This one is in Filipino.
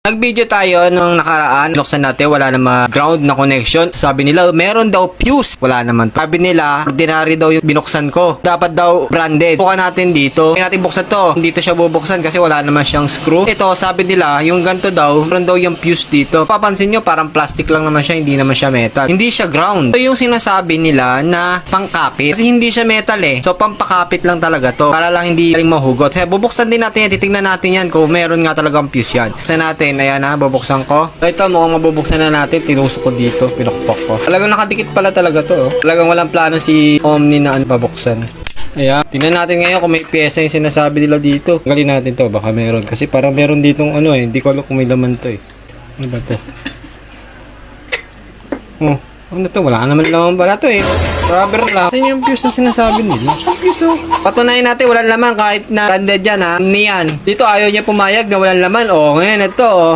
Nag-video tayo nung nakaraan. Binuksan natin, wala naman ground na connection. Sabi nila, meron daw fuse. Wala naman to. Sabi nila, ordinary daw yung binuksan ko. Dapat daw branded. Bukan natin dito. Kaya natin buksan to. Dito siya bubuksan kasi wala naman siyang screw. Ito, sabi nila, yung ganito daw, meron daw yung fuse dito. Papansin nyo, parang plastic lang naman siya, hindi naman siya metal. Hindi siya ground. Ito yung sinasabi nila na pangkapit. Kasi hindi siya metal eh. So, pampakapit lang talaga to. Para lang hindi rin mahugot. Kaya bubuksan din natin yan. Titignan natin yan kung meron nga talagang fuse yan. Buksan natin. Ayan na, bubuksan ko. Ito, mukhang mabubuksan na natin. Tinusok ko dito. Pinukpok ko. Talagang nakadikit pala talaga to. Oh. Talagang walang plano si Omni na babuksan. Ayan. Tingnan natin ngayon kung may pyesa yung sinasabi nila dito. Tanggalin natin to. Baka meron. Kasi parang meron ditong ano eh. Hindi ko alam kung may laman to eh. Ano ba to? Oh. Ano to? Wala naman laman pala to eh. Rubber lang. Saan yung fuse na sinasabi nila? Fuse oh. Patunayan natin walang laman kahit na branded yan ha. Niyan. Dito ayaw niya pumayag na walang laman. Oh, ngayon ito oh.